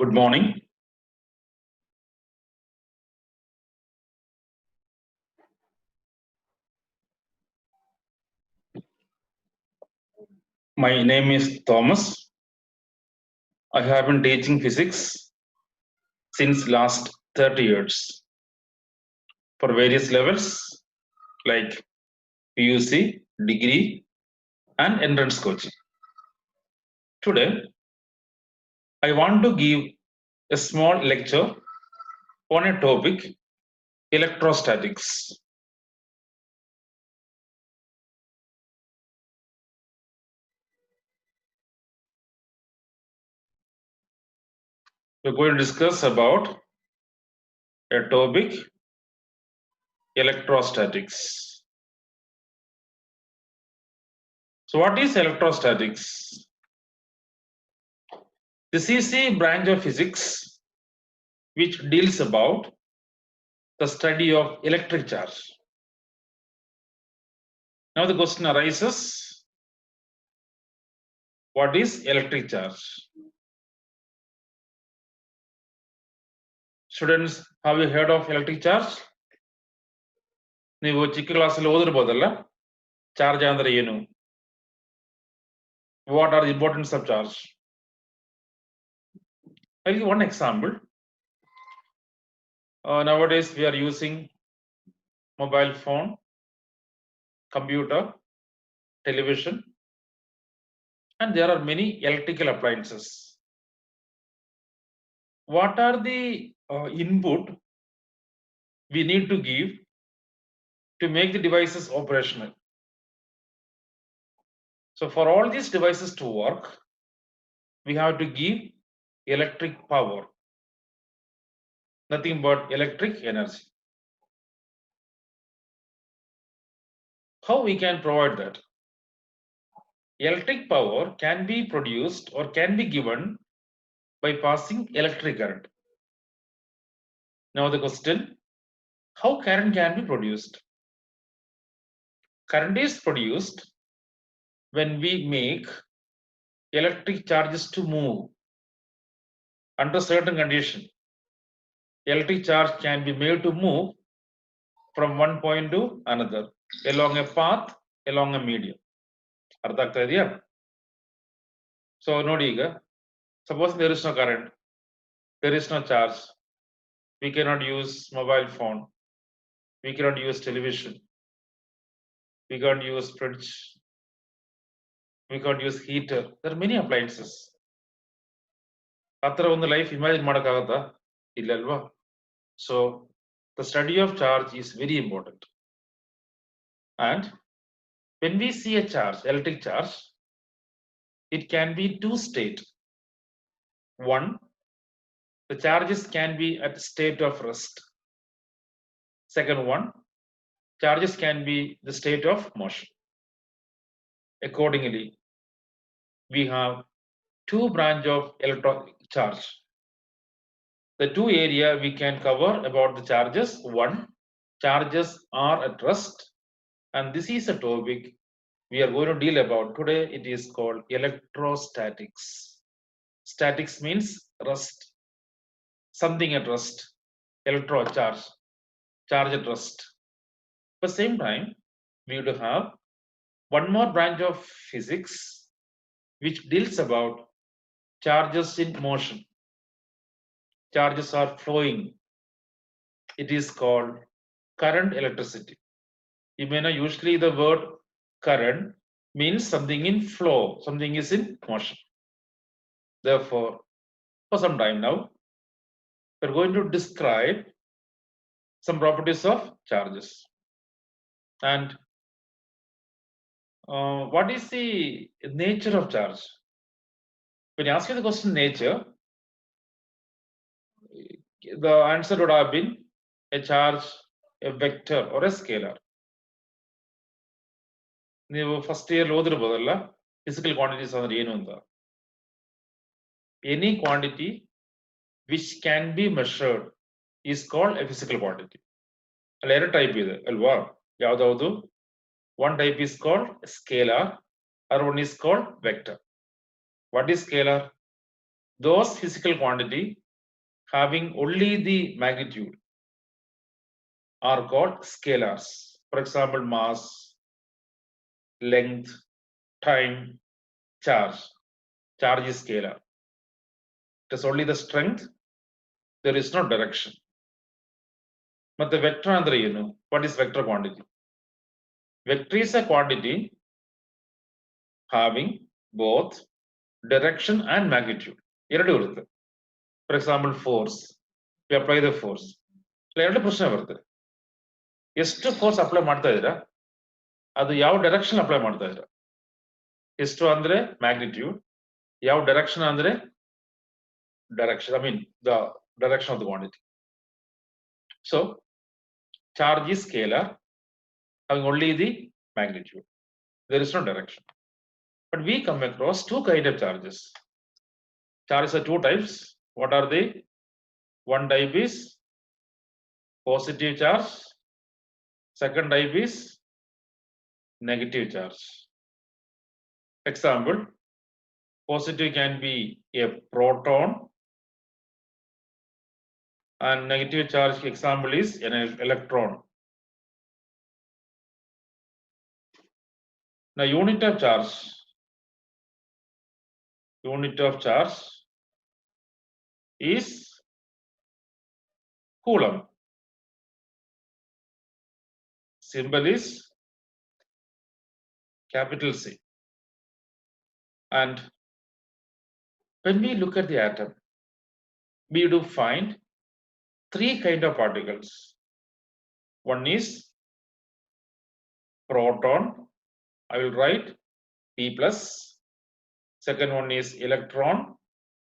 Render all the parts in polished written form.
Good morning. My name is Thomas. I have been teaching physics since last 30 years for various levels like PUC, degree, and entrance coaching. Today, I want to give a small lecture on a topic, electrostatics. We're going to discuss about a topic, electrostatics. So what is electrostatics? This is a branch of physics which deals about the study of electric charge. Now the question arises, what is electric charge? Students, have you heard of electric charge? ನೀವು ಚಿಕ್ಕ ಕ್ಲಾಸಲ್ಲಿ ಓದಿರ್ಬೋದಲ್ಲ charge ಅಂದ್ರೆ ಏನು? What are the importance of charge? I'll give one example. Nowadays we are using mobile phone, computer, television, and there are many electrical appliances. What are the input we need to give to make the devices operational? So for all these devices to work, we have to give electric power, nothing but electric energy. How we can provide that? Electric power can be produced or can be given by passing electric current. Now the question, how current can be produced? Current is produced when we make electric charges to move under certain condition. Electric charge can be made to move from one point to another along a path, along a medium. ಅರ್ಥ ಆಗ್ತಾ ಇದೆಯಾ? So ನೋಡಿ ಈಗ suppose there is no current, there is no charge, we cannot use mobile phone, we cannot use television, we can't use fridge, we can't use heater. There are many appliances. ಆ ಥರ ಒಂದು life imagine ಮಾಡೋಕ್ಕಾಗತ್ತಾ? ಇಲ್ಲ ಅಲ್ವಾ? So the study of charge is very important. And when we see a charge, electric charge, it can be two state. One, the charges can be at state of rest. Second one, charges can be the state of motion. Accordingly, we have two branch of electric charge. The two area we can cover about the charges. One, charges are at rest, and this is a topic we are going to deal about today. It is called electrostatics. Statics means rest, something at rest. Electro charge, charge at rest. At the same time, we would have one more branch of physics which deals about charges in motion. Charges are flowing. It is called current electricity. You may know usually the word current means something in flow, something is in motion. Therefore, for some time now, we're going to describe some properties of charges. And what is the nature of charge? When you ask you the question nature, the answer would have been a charge, a vector, or a scalar. ನೀವು first year ಓದಿರ್ಬೋದಲ್ಲ physical quantities ಅಂದ್ರೆ ಏನು ಅಂತ. Any quantity which can be measured is called a physical quantity. ಅಲ್ಲಿ ಎರಡು type ಇದೆ ಅಲ್ವಾ? ಯಾವ್ದಾವುದು? One type is called scalar, other one is called vector. What is scalar? those physical quantity having only the magnitude are called scalars. For example, mass, length, time, charge. Charge is scalar. It is only the strength. There is no direction. But the vector andre yenu. What is vector quantity? Vector is a quantity having both direction and magnitude. For example, force. We apply the force. ಎಷ್ಟು force apply ಮಾಡ್ತಾ ಇದ್ದೀರಾ ಅದು ಯಾವ direction apply ಮಾಡ್ತಾ ಇದ್ದೀರಾ ಎಷ್ಟು ಅಂದ್ರೆ magnitude ಯಾವ ಡೈರೆಕ್ಷನ್ ಅಂದ್ರೆ direction, I mean the direction of the quantity. So charge is scalar having only the magnitude. There is no direction. But we come across two kinds of charges. Charges are two types. What are they? One type is positive charge. Second type is negative charge. Example, positive can be a proton and negative charge example is an electron. Now unit of charge is coulomb. Symbol is capital C. And when we look at the atom, we do find three kind of particles. One is proton. I will write P plus. Second one is electron.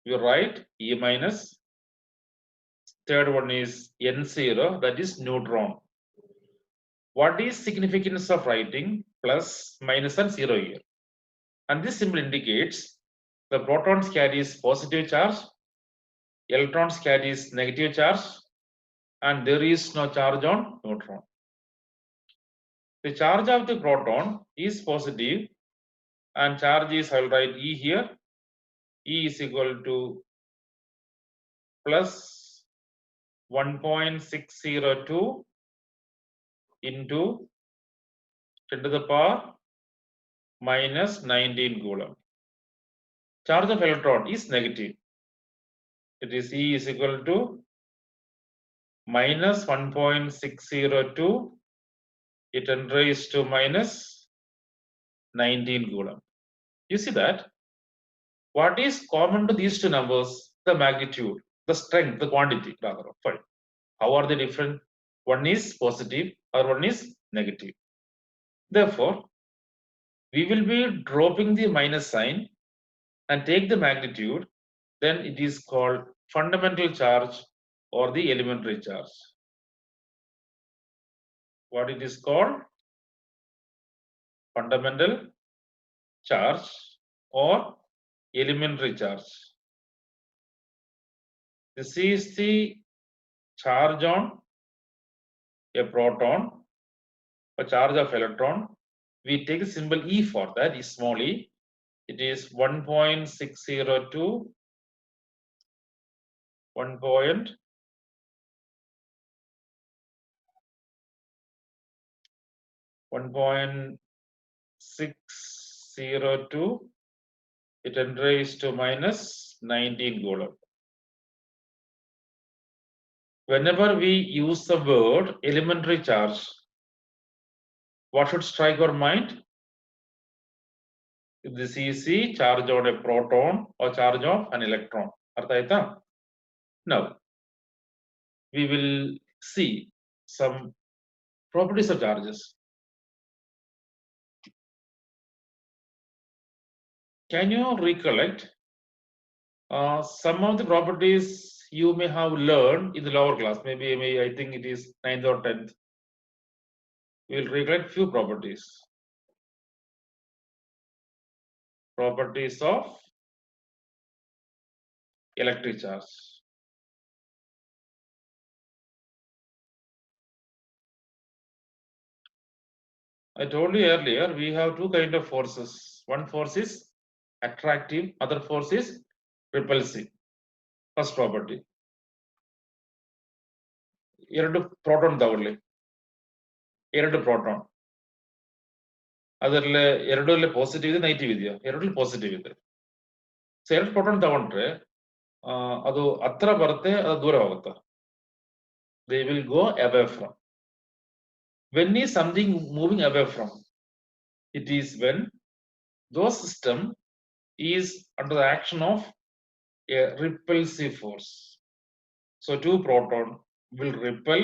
You write E minus. Third one is N0, that is neutron. What is significance of writing plus, minus and zero here? And this symbol indicates the protons carries positive charge, electrons carries negative charge, and there is no charge on neutron. The charge of the proton is positive and charge is, I will write E here. E is equal to plus 1.602 into 10 to the power minus 19 coulomb. Charge of electron is negative. It is E is equal to minus 1.602 it raised to minus 19 coulomb. You see that? What is common to these two numbers? The magnitude, the strength, the quantity rather. Fine. How are they different? One is positive or one is negative. Therefore, we will be dropping the minus sign and take the magnitude, then it is called fundamental charge or the elementary charge. What it is called? Fundamental charge or elementary charge. This is the charge on a proton, a charge of electron. We take the symbol E for that, is small e. It is 1.602, 1.602, it raised to minus 19 coulomb. Whenever we use the word elementary charge, what should strike our mind? This is the charge on a proton or charge of an electron. Now, we will see some properties of charges. Can you recollect some of the properties you may have learned in the lower class? Maybe I think it is 9th or 10th. We will recollect few properties. Properties of electric charge. I told you earlier, we have two kinds of forces. One force is attractive, other force is repulsive. First property. ಎರಡು proton ತಗೊಳ್ಳಿ, ಎರಡು proton, ಅದರಲ್ಲಿ ಎರಡರಲ್ಲಿ positive ಇದೆ, negative ಇದೆಯಾ? ಎರಡರಲ್ಲಿ positive ಇದೆ. So ಎರಡು ಪ್ರೋಟಾನ್ ತಗೊಂಡ್ರೆ ಅದು ಹತ್ರ ಬರುತ್ತೆ, ಅದು ದೂರ ಹೋಗುತ್ತೆ. They will go away from. When is something moving away from? It is when those system is under the action of a repulsive force. So two proton will repel,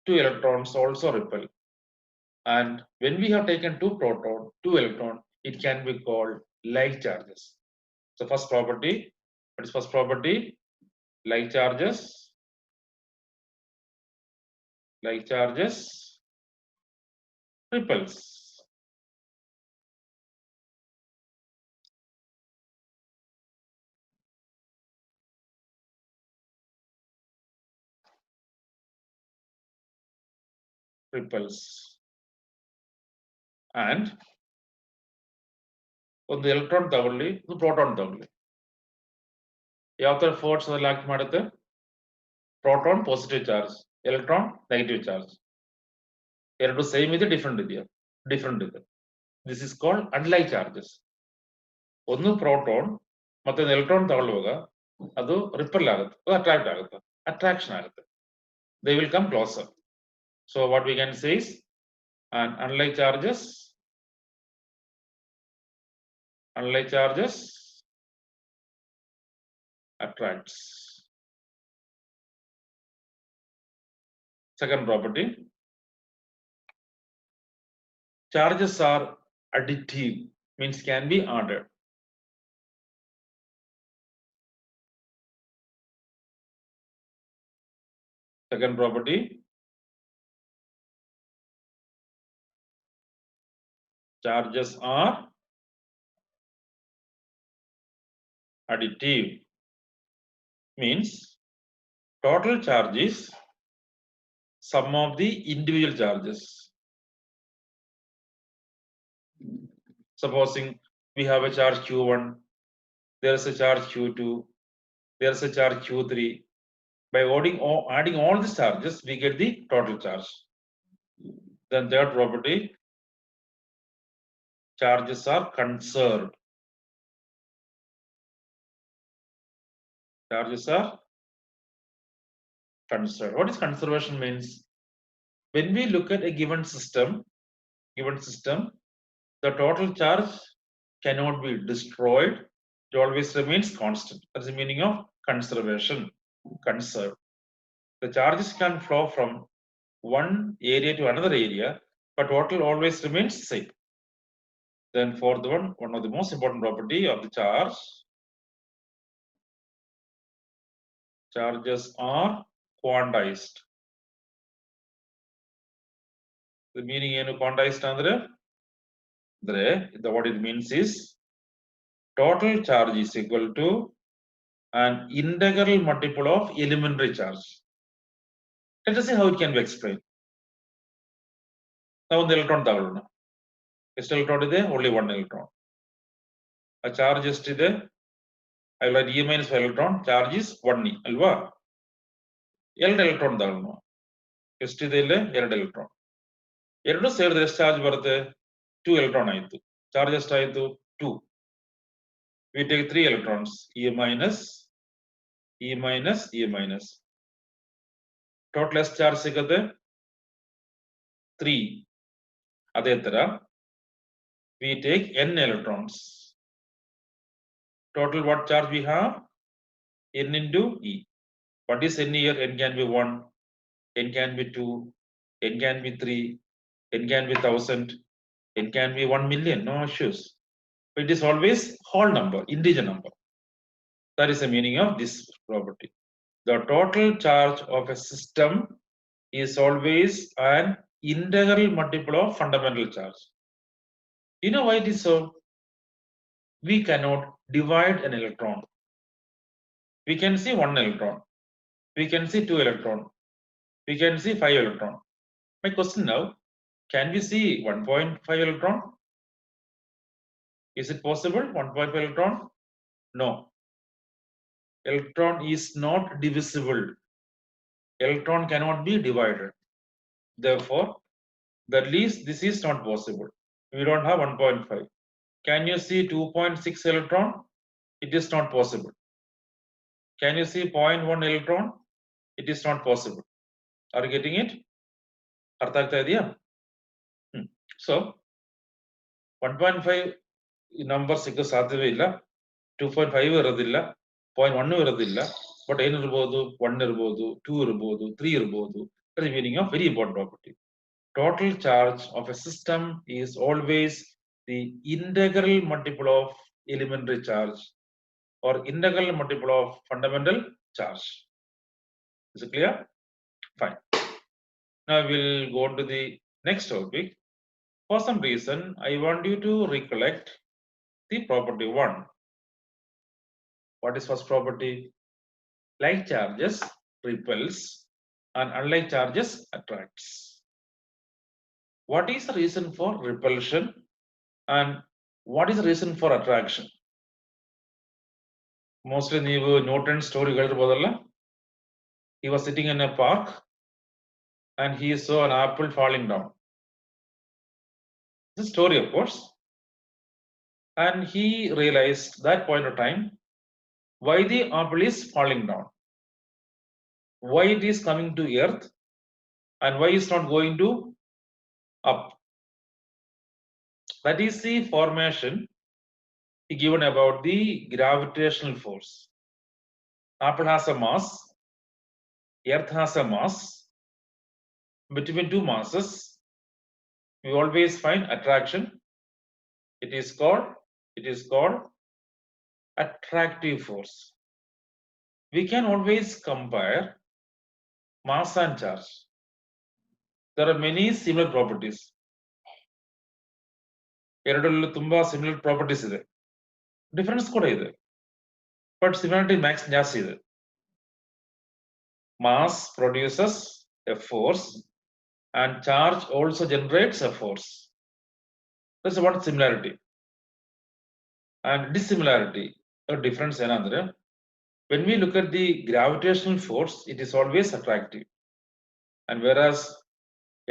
two electrons also repel. And when we have taken two proton, two electron, it can be called like charges. So first property, what is first property? Like charges. Like charges repels. Repels. And ಒಂದು electron ತಗೊಳ್ಳಿ, ಒಂದು proton ತಗೊಳ್ಳಿ, ಯಾವ ತರ force ಅದ್ರಲ್ಲಿ act ಮಾಡುತ್ತೆ? Proton positive charge, electron negative charge. ಎರಡು same ಇದೆ, ಡಿಫ್ರೆಂಟ್ ಇದೆಯಾ? ಡಿಫ್ರೆಂಟ್ ಇದೆ. This is called unlike charges. ಒಂದು ಪ್ರೋಟಾನ್ ಮತ್ತೊಂದು ಎಲೆಕ್ಟ್ರಾನ್ ತಗೊಳ್ಳುವಾಗ ಅದು ರಿಪೆಲ್ ಆಗುತ್ತೆ, ಅದು ಅಟ್ರಾಕ್ಟ್ ಆಗುತ್ತೆ, ಅಟ್ರಾಕ್ಷನ್ ಆಗುತ್ತೆ. They will come closer. So what we can say is unlike charges attracts. Second property, charges are additive, means can be added. Second property, charges are additive, means total charge is sum of the individual charges. Supposing we have a charge Q1, there is a charge Q2, there is a charge Q3. By adding all these charges, we get the total charge. Then third property, charges are conserved. Charges are conserved. What is conservation means? When we look at a given system, the total charge cannot be destroyed. It always remains constant. That's the meaning of conservation. Conserve. The charges can flow from one area to another area, but total always remains same. Then fourth one of the most important property of the charge, charges are quantized. The meaning ಏನು quantized ಅಂದ್ರೆ what it means is total charge is equal to an integral multiple of elementary charge. Let us see how it can be explained. Now ಒಂದು electron ತಗೊಳ್ಳೋಣ. ಎಷ್ಟು electron ಇದೆ? Only one electron. A charge ಎಷ್ಟಿದೆ? I will write E minus 5 electron. Charge is 1e ಅಲ್ವಾ? ಎರಡು electron ತಗೊಳ್ಳೋಣ. ಎಷ್ಟಿದೆ ಇಲ್ಲಿ? ಎರಡು electron. ಎರಡು ಸೇರಿದ್ರೆ ಎಷ್ಟು ಚಾರ್ಜ್ ಬರುತ್ತೆ? 2 electron ಆಯ್ತು. ಚಾರ್ಜ್ ಎಷ್ಟಾಯ್ತು? 2. We take 3 electrons, E minus. Total ಎಷ್ಟು ಚಾರ್ಜ್ ಸಿಗುತ್ತೆ? 3. ಅದೇ ತರ we take n electrons. Total what charge we have? N into E. What is n here? N can be 1, n can be 2, n can be 3, n can be 1000, n can be 1 million, no issues. It is always whole number, integer number. That is the meaning of this property. The total charge of a system is always an integral multiple of fundamental charge. You know why it is so? We cannot divide an electron. We can see 1 electron. We can see 2 electron. We can see 5 electron. My question now, can we see 1.5 electron? Is it possible? 1.5 electron? No. electron is not divisible. Electron cannot be divided. Therefore, that least this is not possible. We don't have 1.5. Can you see 2.6 electron? It is not possible. Can you see 0.1 electron? It is not possible. Are you getting it? ಅರ್ಥ ಆಗ್ತಾ ಇದೆಯಾ? So 1.5 number ಸಿಕ್ಕ ಸಾಧ್ಯವೇ ಇಲ್ಲ, 2.5 ಇರೋದಿಲ್ಲ, 0.1 ಇರೋದಿಲ್ಲ. But ಏನಿರ್ಬೋದು, 1 ಇರ್ಬೋದು, 2 ಇರ್ಬೋದು, 3 ಇರ್ಬೋದು. That is the meaning of very important property. Total charge of a system is always the integral multiple of elementary charge or integral multiple of fundamental charge. Is it clear? Fine. Now we'll go on to the next topic. For some reason, I want you to recollect the property 1. What is first property? Like charges repels and unlike charges attracts. What is the reason for repulsion and what is the reason for attraction? Mostly ನೀವು Newton story ಹೇಳಿರಬಹುದಲ್ಲ. He was sitting in a park and he saw an apple falling down. The story, of course. And he realized that point of time why the apple is falling down, why it is coming to earth, and why it's not going to up. That is the formation given about the gravitational force. Apple has a mass, earth has a mass. Between two masses, we always find attraction. It is called attractive force. We can always compare mass and charge. There are many similar properties. ಎರಡರಲ್ಲೂ ತುಂಬಾ similar properties ಇದೆ. Difference ಕೂಡ ಇದೆ. But similarity max ಜಾಸ್ತಿ ಇದೆ. Mass produces a force and charge also generates a force. That's what similarity. And dissimilarity, a difference ಏನಂದ್ರೆ, when we look at the gravitational force, it is always attractive. And whereas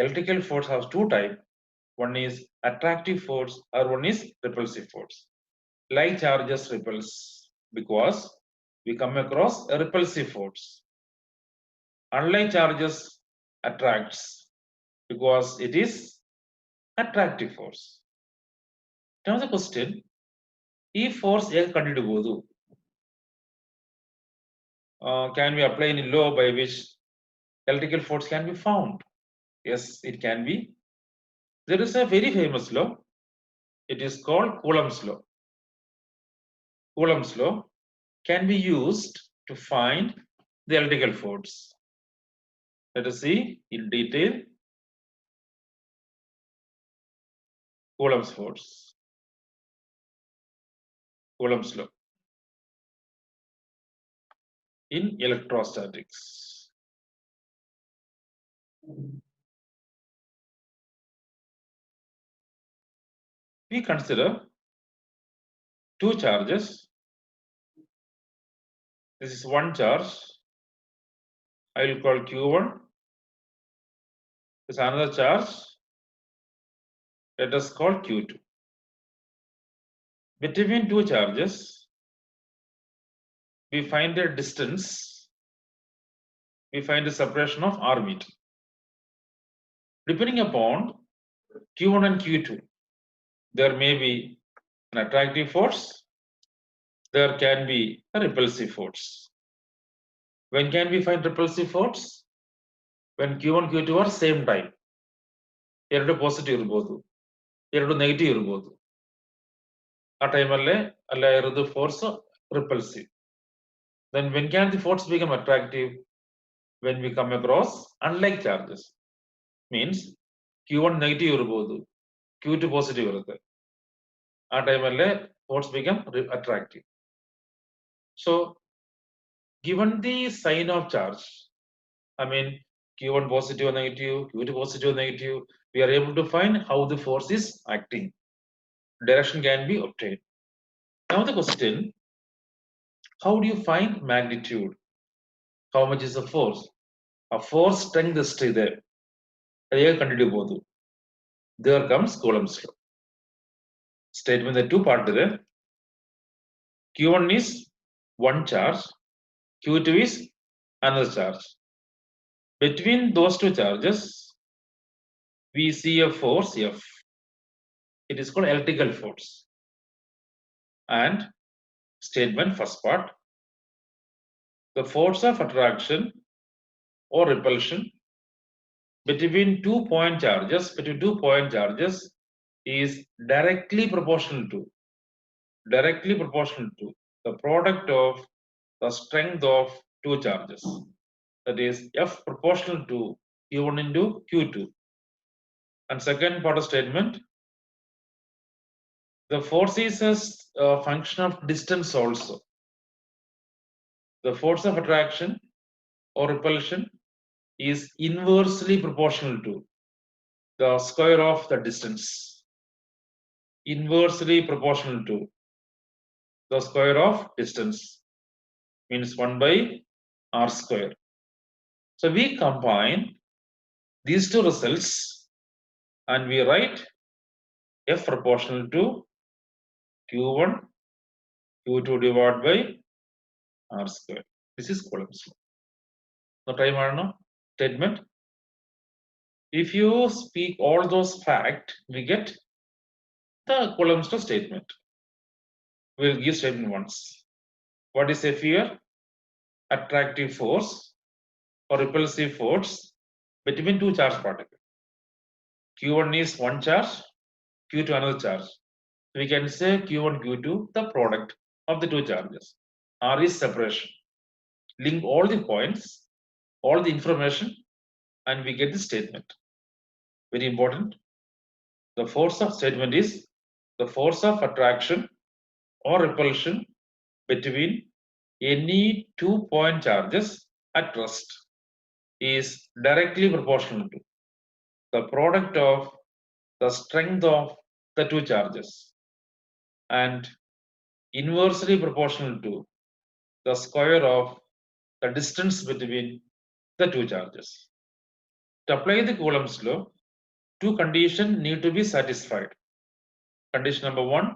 electrical force has two types, one is attractive force or one is repulsive force. Like charges repels because we come across a repulsive force. Unlike charges attracts because it is attractive force. Now the question, if force ಹೇಗೆ ಕಂಡುಹಿಡಿಯಬಹುದು? Can we apply any law by which electrical force can be found? Yes, it can be. There is a very famous law. It is called Coulomb's law. Coulomb's law can be used to find the electrical force. Let us see in detail Coulomb's force. Coulomb's law in electrostatics. We consider two charges. This is one charge. I will call Q1. This is another charge. Let us call Q2. Between two charges, we find a distance. We find a separation of r meter. Depending upon Q1 and Q2, there may be an attractive force. There can be a repulsive force. When can we find repulsive force? When Q1, Q2 are same time. ಎರಡು positive ಇರಬಹುದು, ಎರಡು negative ಇರಬಹುದು. ಆ ಟೈಮಲ್ಲೇ ಅಲ್ಲೇ ಇರೋದು force repulsive. Then when can the force become attractive? When we come across unlike charges. Means Q1 negative ಇರಬಹುದು, Q2 positive ಇರುತ್ತೆ. ಆ ಟೈಮಲ್ಲೇ force become attractive. So given the sign of charge, I mean Q1 positive or negative, Q2 positive or negative, we are able to find how the force is acting. Direction can be obtained. Now the question, How do you find magnitude? How much is the force? A force strength ಎಷ್ಟಿದೆ ಅದು ಹೇಗೆ ಕಂಡುಹಿಡಿಯಬಹುದು? There comes Coulomb's law. Statement the two part ಇದೆ. Q1 is one charge, Q2 is another charge. Between those two charges, we see a force F. It is called electrical force. And statement first part, the force of attraction or repulsion between 2 point charges is directly proportional to the product of the strength of two charges. That is F proportional to Q1 into Q2. And second part of statement, the force is a function of distance also. The force of attraction or repulsion is inversely proportional to the square of the distance. Inversely proportional to the square of distance means 1 by r square. So we combine these two results and we write F proportional to Q1 Q2 divided by r square. This is Coulomb's law. Now try Marno statement. If you speak all those facts, we get the Coulomb's law statement. We'll give statement once. What is F here? Attractive force or repulsive force between two charged particles. Q1 is one charge, Q2 another charge. We can say Q1, Q2, the product of the two charges. R is separation. Link all the points, all the information, and we get the statement. Very important. The force of statement is the force of attraction or repulsion between any 2 point charges at rest is directly proportional to the product of the strength of the two charges and inversely proportional to the square of the distance between the two charges. To apply the Coulomb's law, two conditions need to be satisfied. Condition number one,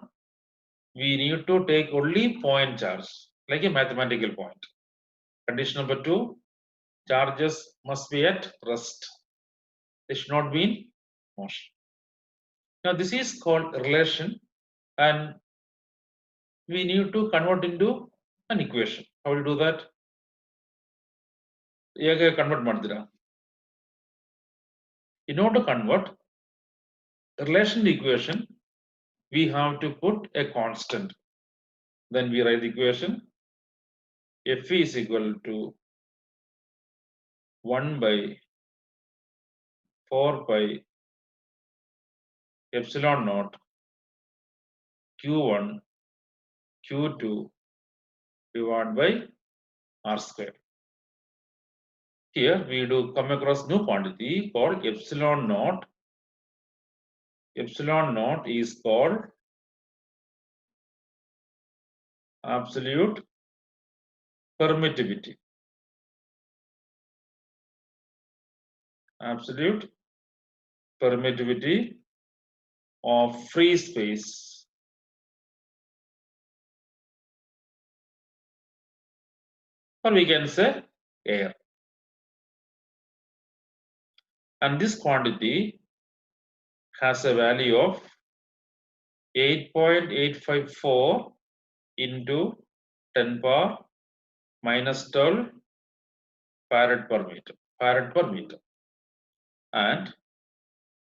we need to take only point charge, like a mathematical point. Condition number two, charges must be at rest. They should not be in motion. Now this is called relation and we need to convert into an equation. How do you do that? Convert madira. In order to convert relation to equation, we have to put a constant. Then we write the equation F is equal to 1 by 4 pi epsilon naught Q1 Q2 divided by r square. Here we do come across new quantity called epsilon naught. Epsilon naught is called absolute permittivity. Absolute permittivity of free space. Or we can say air. And this quantity has a value of 8.854 into 10 power minus 12 farad per meter. And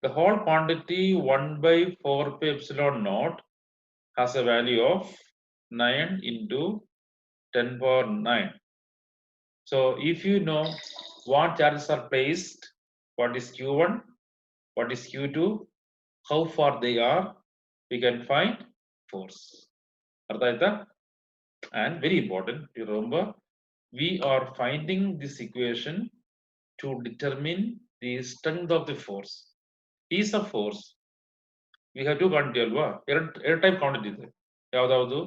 the whole quantity 1 by 4 pi epsilon naught has a value of 9 into 10 power 9. So if you know what charges are placed, what is Q1, what is Q2, how far they are, we can find force. And very important, you remember, we are finding this equation to determine the strength of the force. Piece of force, we have two quantity alva, air type quantity ಇದೆ ಯಾವ್ದಾವುದು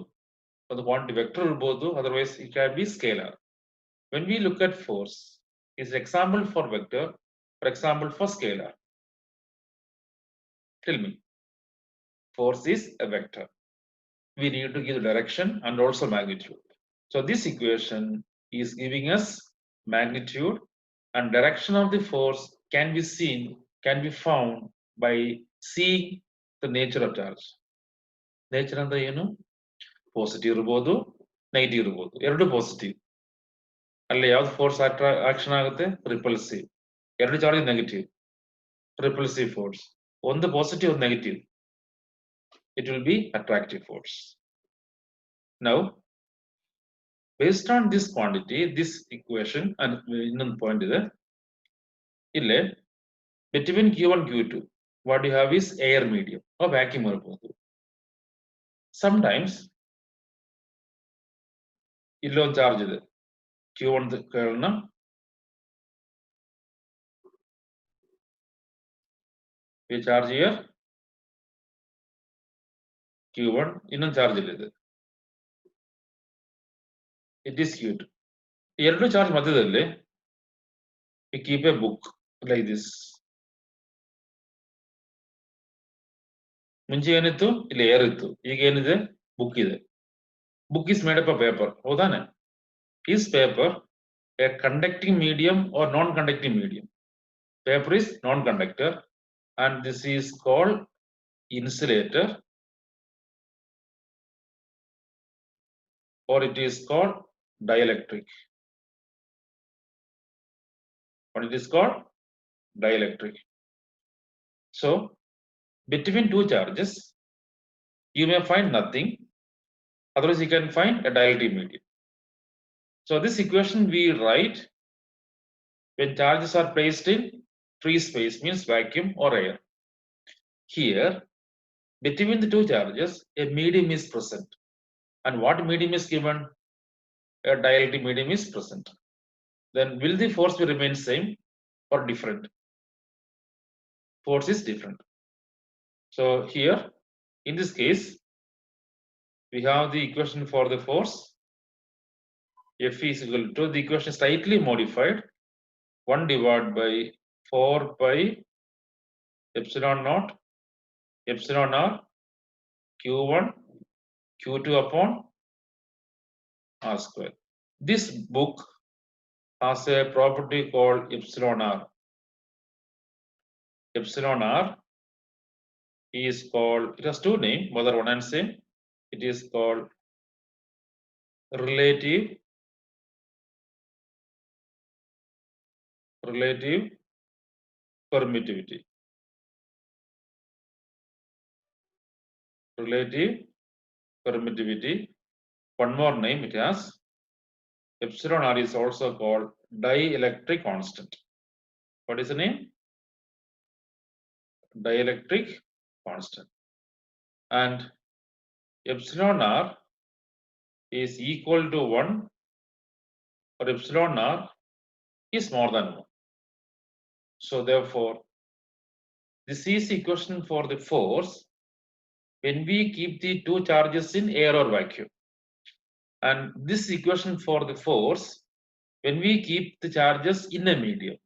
the quantity vector irbodu, otherwise it can be scalar. When we look at force, is example for vector, for example for scalar. Tell me, force is a vector. We need to give the direction and also magnitude. So this equation is giving us magnitude and direction of the force can be seen, can be found by seeing the nature of charge. Nature and the positive irbodu, negative irbodu. Eradu positive. ಅಲ್ಲಿ ಯಾವ್ದು force action ಆಗುತ್ತೆ? Repulsive. ಎರಡು charge negative, repulsive force. ಒಂದು positive, ಒಂದು negative, it will be attractive force. Now, based on this quantity, this equation, and ಇನ್ನೊಂದು point ಇದೆ ಇಲ್ಲೇ, between Q1 Q2, what you have is air medium or vacuum ಇರಬಹುದು. Sometimes ಇಲ್ಲೊಂದು charge ಇದೆ Q1 ಗಳನ್ನ we charge here Q1, ಇನ್ನೊಂದು charge ಇದೆ, it is Q2. ಎರಡು ಚಾರ್ಜ್ ಮಧ್ಯದಲ್ಲಿ we keep a book like this. ಮುಂಚೆ ಏನಿತ್ತು? ಇಲ್ಲಿ ಏರ್ ಇತ್ತು, ಈಗ ಏನಿದೆ? ಬುಕ್ ಇದೆ. Book is made up of paper. ಹೌದಾನೆ? Is paper a conducting medium or non-conducting medium? Paper is non-conductor and this is called insulator, or it is called dielectric. What it is called? Dielectric. So, between two charges, you may find nothing. Otherwise, you can find a dielectric medium. So, this equation we write when charges are placed in free space, means vacuum or air. Here, between the two charges, a medium is present. And what medium is given? A dielectric medium is present. Then will the force will remain same or different? Force is different. So here, in this case, we have the equation for the force. F is equal to, the equation is slightly modified, 1 divided by 4 pi epsilon naught epsilon r Q1 Q2 upon r square. This book has a property called epsilon r. Epsilon r is called, it has two names, whether one and same. It is called relative permittivity. Relative permittivity. One more name it has. Epsilon r is also called dielectric constant. What is the name? Dielectric constant. And epsilon r is equal to 1 or epsilon r is more than 1. So therefore, this is equation for the force when we keep the two charges in air or vacuum. And this equation for the force when we keep the charges in a medium.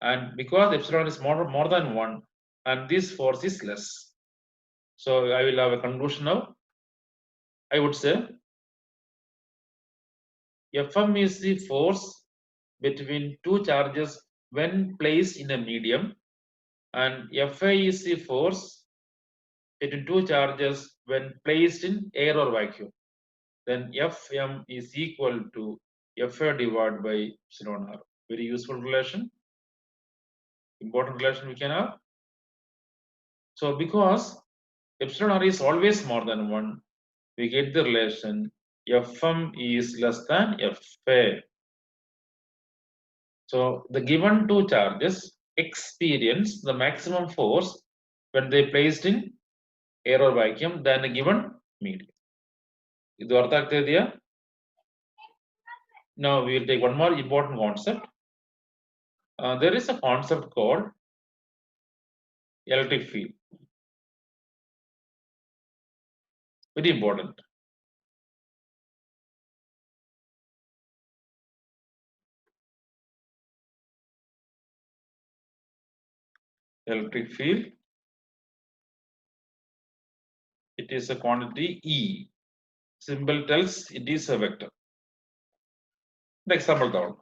And because epsilon is more than 1 and this force is less. So I will have a conclusion now. I would say Fm is the force between two charges when placed in a medium, and Fa is the force between two charges when placed in air or vacuum. Then Fm is equal to Fa divided by epsilon r. Very useful relation, important relation we can have. So because epsilon r is always more than 1, we get the relation Fm is less than Fa. So the given two charges experience the maximum force when they placed in air or vacuum than a given medium. ಇದು ಅರ್ಥ ಆಗ್ತಾ ಇದೆಯಾ? Now we will take one more important concept. There is a concept called electric field. Very important. electric field, it is a quantity E. Symbol tells it is a vector. The example down.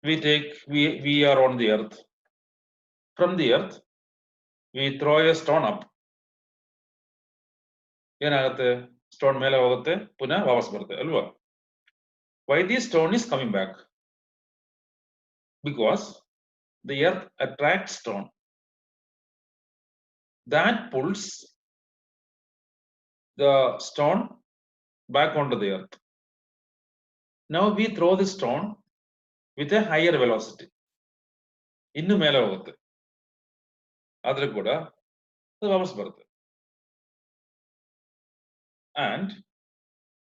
We are on the earth. From the earth, we throw a stone up. Stone mele hogutte, puna vapas barutte alva. Why this stone is coming back? Because the earth attracts stone. That pulls the stone back onto the earth. Now we throw the stone with a higher velocity. Innu mele hogutte. Adre kuda adu vapas barutte. And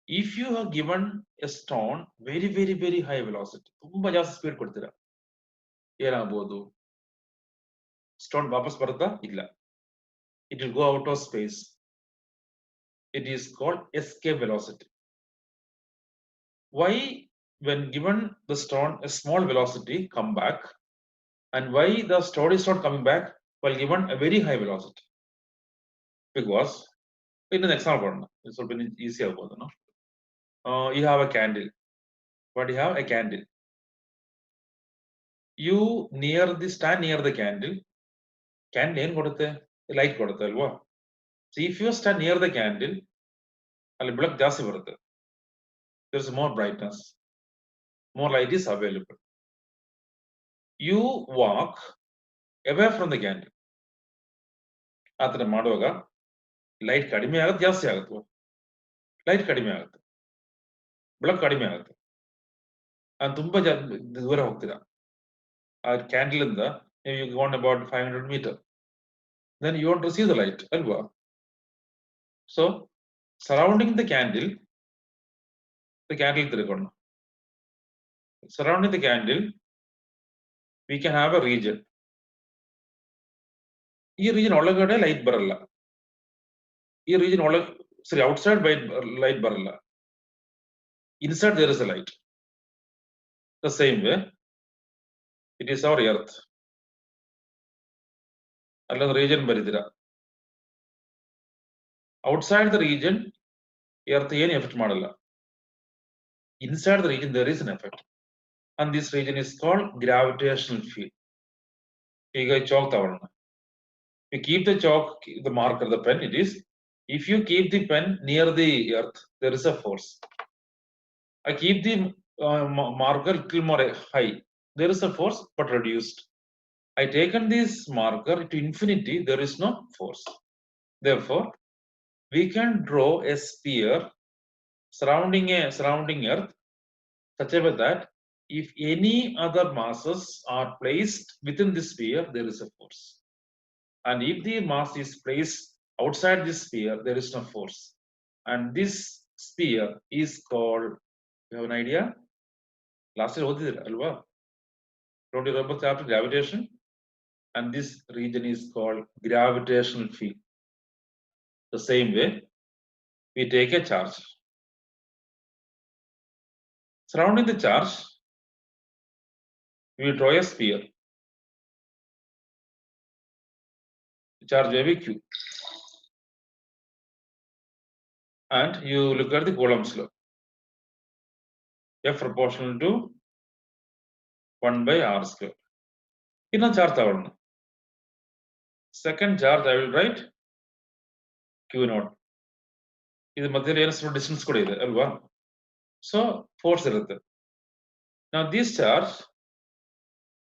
if you have given a stone very high velocity, ತುಂಬಾ ಜಾಸ್ತಿ speed ಕೊಡ್ತೀರಾ, ಏನಾಗಬಹುದು? Stone ವಾಪಸ್ ಬರುತ್ತಾ? ಇಲ್ಲ. It will go out of space. It is called escape velocity. Why, when given the stone a small velocity, come back, and why the stone is not coming back while given a very high velocity? Because in an example, it's a bit easier. You have a candle. What do you have? A candle. You stand near the candle. Candle ಏನು ಕೊಡುತ್ತೆ? Light ಕೊಡುತ್ತೆ ಅಲ್ವಾ? So if you stand near the candle, ಅಲ್ಲಿ ಬೆಳಕು ಜಾಸ್ತಿ ಬರುತ್ತೆ. There is more brightness. More light is available. You walk away from the candle. ಆ ಥರ ಮಾಡುವಾಗ ಲೈಟ್ ಕಡಿಮೆ ಆಗುತ್ತೆ, ಜಾಸ್ತಿ ಆಗುತ್ತೆ? ಲೈಟ್ ಕಡಿಮೆ ಆಗುತ್ತೆ, ಬೆಳಕು ಕಡಿಮೆ ಆಗುತ್ತೆ. ನಾನು ತುಂಬಾ ದೂರ ಹೋಗ್ತೀರಾ ಆ ಕ್ಯಾಂಡಲ್ ಇಂದ, you gone about 500 meters, then you won't receive the light alva. So surrounding the candle ತಿರುಗೋಣ. Surrounding the candle we can have a region. ಈ region ಒಳಗಡೆ ಲೈಟ್ ಬರಲ್ಲ, ಈ region outside light ಬರಲ್ಲ, inside there is a light. The same way it is our earth. ಅಲ್ಲೊಂದು region ಬರಿದಿರಾ, outside the region earth ಏನು effect ಮಾಡಲ್ಲ, inside the region there is an effect, and this region is called gravitational field. ಈಗ chalk ತಗೊಳ್ಳೋಣ. You keep the chalk, the marker, the pen, it is, if you keep the pen near the earth, there is a force. I keep the marker little more high, there is a force but reduced. I taken this marker to infinity, there is no force. Therefore, we can draw a sphere surrounding earth such a way that if any other masses are placed within this sphere, there is a force. And if the mass is placed outside this sphere, there is no force. And this sphere is called, you have an idea? Last year, what is it? Alva? Don't you remember chapter gravitation? And this region is called gravitational field. The same way, we take a charge. Surrounding the charge, we draw a sphere. Charge may be Q. And you look at the Coulomb's law. F proportional to 1 by R square. In a charge, second charge I will write Q naught. This material distance kuda ide alva. So force irutte. Now this charge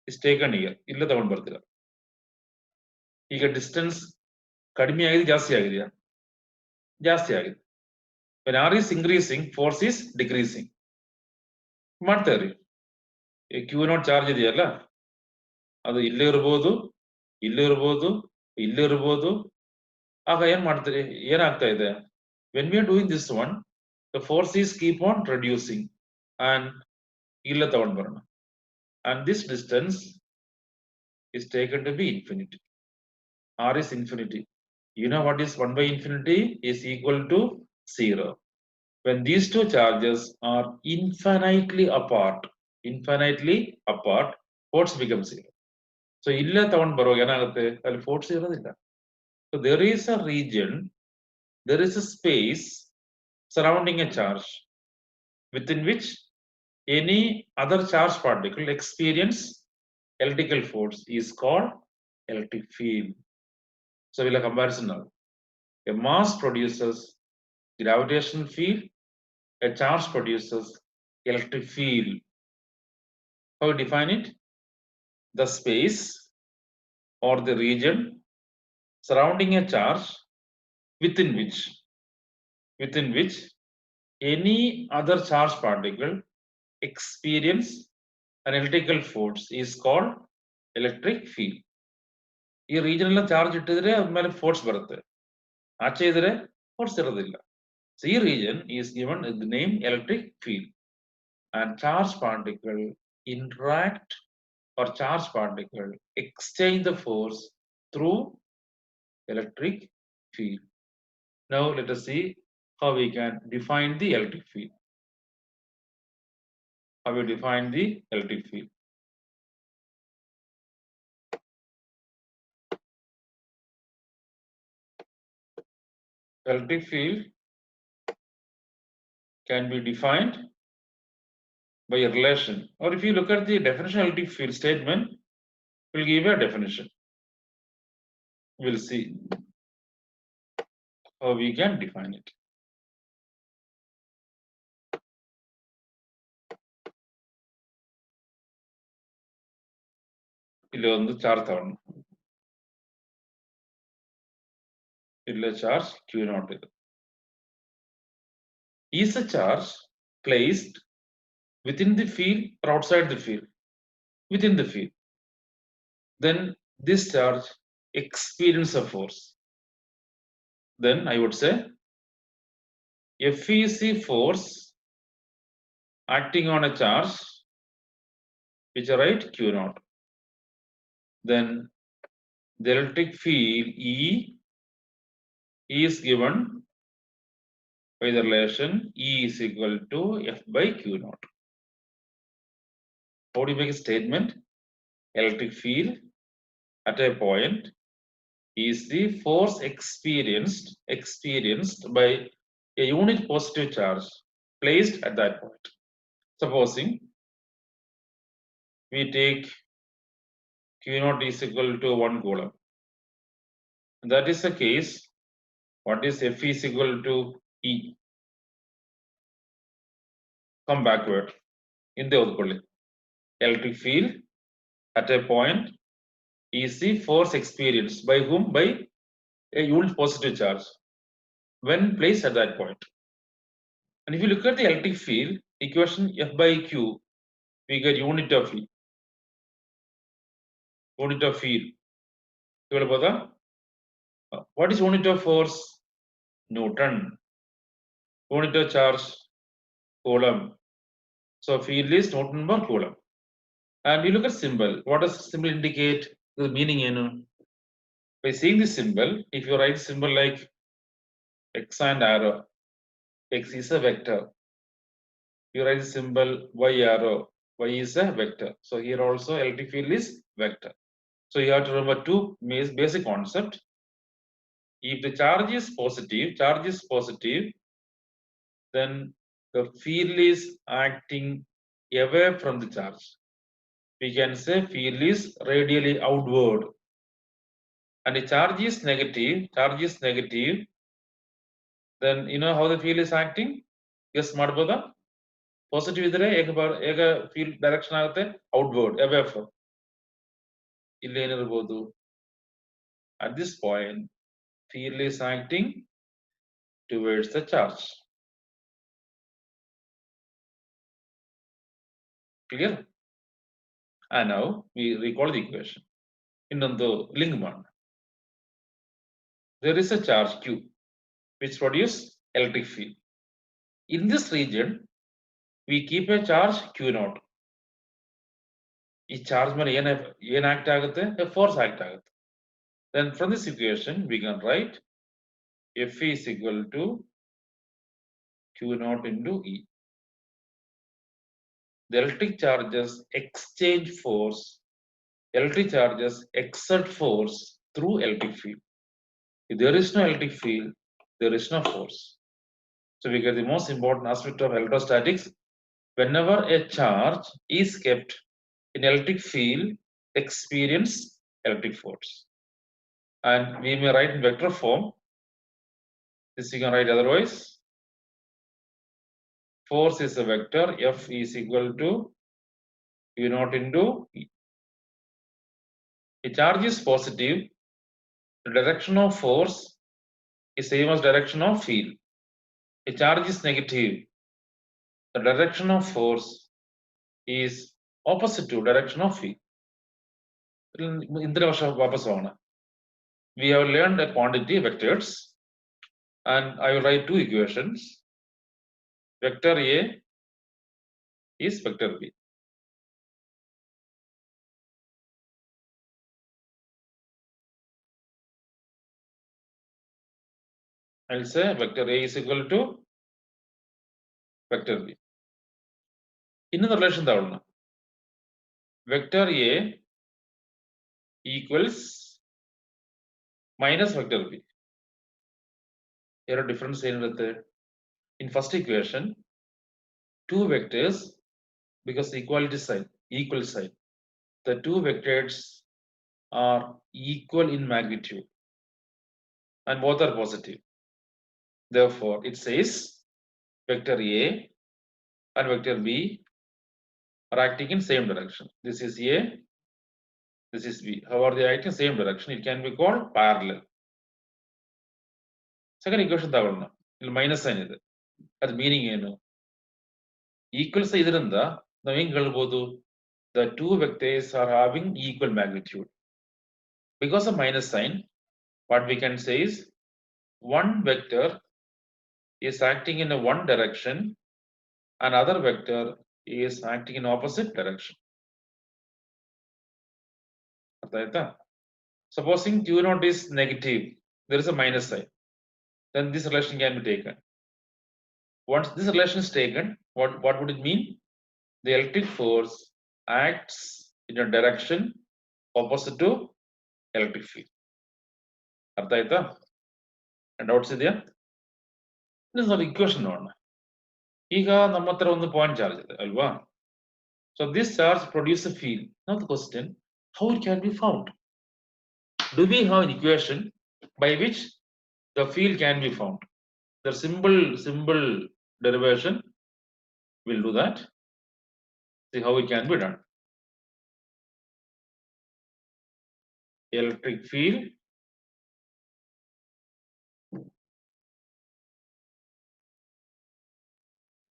is taken here. Illa tagondu bartira. ಈಗ distance ಕಡಿಮೆ ಆಗಿದೆ, ಜಾಸ್ತಿ ಆಗಿದೆಯಾ? ಜಾಸ್ತಿ ಆಗಿದೆ. When R is increasing, force is decreasing. ಮಾಡ್ತಾ ಇರಿ. Q naught charge ಇದೆಯಲ್ಲ, ಅದು ಇಲ್ಲೇ ಇರಬಹುದು, ಇಲ್ಲೇ ಇರಬಹುದು, ಇಲ್ಲೇ ಇರಬಹುದು. ಆಗ ಏನ್ ಮಾಡ್ತೀರಿ? ಏನಾಗ್ತಾ ಇದೆ? When we are doing this one, the force is keep on reducing and illa ತಗೊಂಡು ಬರೋಣ. And this distance is taken to be infinity. R is infinity. You know what is 1 by infinity? Is equal to 0. When these two charges are infinitely apart, force becomes 0. So ഇല്ലാത്തവൺ പറയും അതിനകത്ത് അതിൽ force ഇറുന്നില്ല. So there is a region, there is a space surrounding a charge within which any other charge particle experience electrical force is called electric field. So we'll have a comparison now. A mass produces gravitational field, a charge produces electric field. How we define it? The space or the region surrounding a charge within which any other charge particle experience an electrical force is called electric field. ഈ റീജിയനിലെ charge ഇട്ടതിരെ അതുമേലെ force ബರುತ್ತೆ, ആಚೆ ಇದ್ರೆ force ಇರೋದಿಲ್ಲ. So ಈ region is given the name electric field, and charge particle interact or charge particle exchange the force through electric field. Now let us see how we can define the electric field. How we define the electric field. Electric field can be defined by a relation, or if you look at the definition of electric field statement, we'll give a definition. We'll see how we can define it. ಇಲ್ಲಿ ಒಂದು charge ತಗೊಂಡು ಇಲ್ಲಿ charge Q naught ಇದೆ. Is a charge placed within the field or outside the field? Within the field. Then this charge experience a force. Then I would say FEC force acting on a charge, which I write Q naught. Then the electric field E is given by the relation E is equal to F by Q naught. How do you make a statement? Electric field at a point is the force experienced by a unit positive charge placed at that point. Supposing we take Q naught is equal to 1 coulomb. That is the case. What is F is equal to E? Come backward. In the electric field at a point is the force experienced by whom? By a unit positive charge when placed at that point. And if you look at the electric field equation, F by Q, we get unit of E. Unit of field. What is unit of force? Newton. Unit of charge? Coulomb. So field is Newton per coulomb. And you look at symbol. What does symbol indicate? The meaning, by seeing this symbol, if you write symbol like X and arrow, X is a vector. You write the symbol Y arrow, Y is a vector. So here also electric field is vector. So you have to remember two basic concept. If the charge is positive, then the field is acting away from the charge. We can say field is radially outward. And the charge is negative, then you know how the field is acting? Yes, ಮಾಡ್ಬೋದಾ? Positive ಇದ್ರೆ ಏಕ field direction ಆಗುತ್ತೆ outward, away from. ಇಲ್ಲಿ ಏನಿರಬಹುದು? At this point, field is acting towards the charge. Clear? And now we recall the equation. ಇನ್ನೊಂದು link ಮಾಡೋಣ. There is a charge Q which produces electric field. In this region, we keep a charge Q naught. ಈ charge ಮೇಲೆ ಏನ್ act ಆಗುತ್ತೆ? Force act ಆಗುತ್ತೆ. Then from this equation we can write F is equal to Q naught into E. The electric charges exchange force electric charges exert force through electric field. If there is no electric field, there is no force. So we get the most important aspect of electrostatics. Whenever a charge is kept in electric field, experience electric force. And we may write in vector form. This we can write otherwise. Force is a vector, F is equal to U naught into E. A charge is positive, the direction of force is same as direction of field. A charge is negative, the direction of force is opposite to direction of field. We have learned a quantity vectors, and I will write two equations. Vector A is vector B. I'll say vector A is equal to vector B. In the relation vector A equals minus vector B. Here a difference in first equation, two vectors, because equality sign, equal sign, the two vectors are equal in magnitude and both are positive. Therefore, it says vector A and vector B are acting in same direction. This is A, this is B. However, they are acting in same direction. It can be called parallel. Second equation minus sign is that meaning equal sign the two vectors are having equal magnitude. Because of minus sign, what we can say is one vector is acting in a one direction, another vector is acting in opposite direction. Supposing Q naught is negative, there is a minus sign, then this relation can be taken. Once this relation is taken, what would it mean? The electric force acts in a direction opposite to electric field. And doubts idea? This is an equation one. Point charge. So this charge produces a field. Now the question, how it can be found? Do we have an equation by which the field can be found? The simple derivation will do that. See how it can be done. Electric field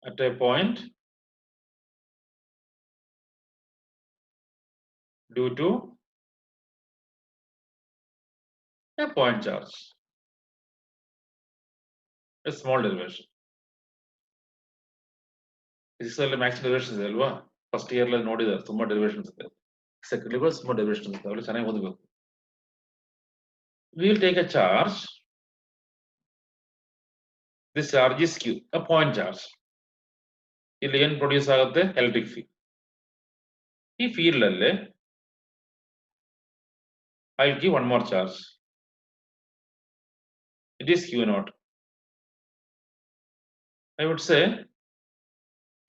at a point due to a point charge. A small derivation. This is the maximum derivation. First year la nodida tumba derivations ಇದೆ. Second level small derivations ಇದೆ. ಅವಳು ಚೆನ್ನಾಗಿ ಓದಬೇಕು. We will take a charge. This charge is Q, a point charge. ಇಲ್ಲಿ ಏನು produce ಆಗುತ್ತೆ electric field. ಈ field ಅಲ್ಲಿ I will give one more charge. It is Q naught. I would say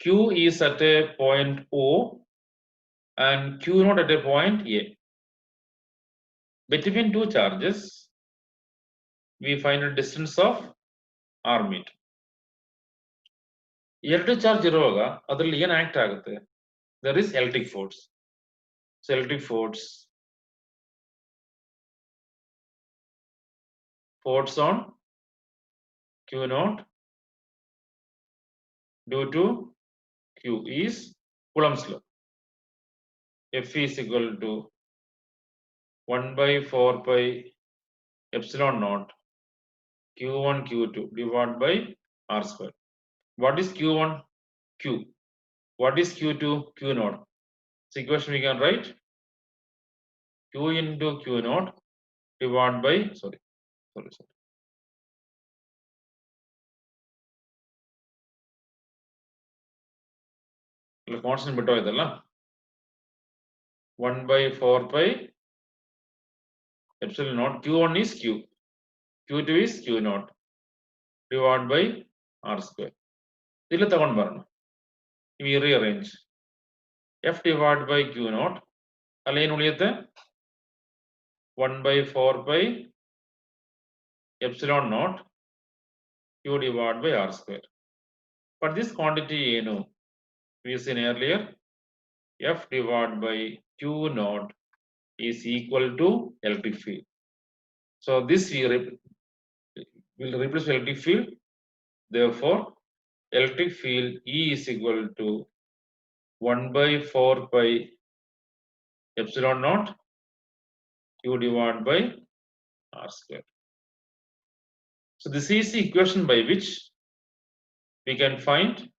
Q is at a point O and Q naught at a point A. Between two charges, we find a distance of r meter. ಎರಡು charge ಇರುವಾಗ ಅದರಲ್ಲಿ ಏನು act ಆಗುತ್ತೆ? There is electric force. So electric force on Q naught due to Q is Coulomb's law. F is equal to 1 by 4 pi epsilon naught Q1 Q2 divided by r square. What is Q1? Q. What is Q2? Q naught. This equation we can write Q into Q naught divided by sorry. Constant ಬಿಟ್ಟು ಹೋಯ್ತಲ್ಲ 1 by 4 pi epsilon naught. Q1 is Q. Q2 is Q naught divided by R square. We rearrange. F divided by Q naught. Align 1 by 4 pi epsilon naught Q divided by R square. But this quantity, we seen earlier, F divided by Q naught is equal to electric field. So this will replace electric field. Therefore, electric field E is equal to 1 by 4 pi epsilon naught Q divided by R square. So this is the equation by which we can find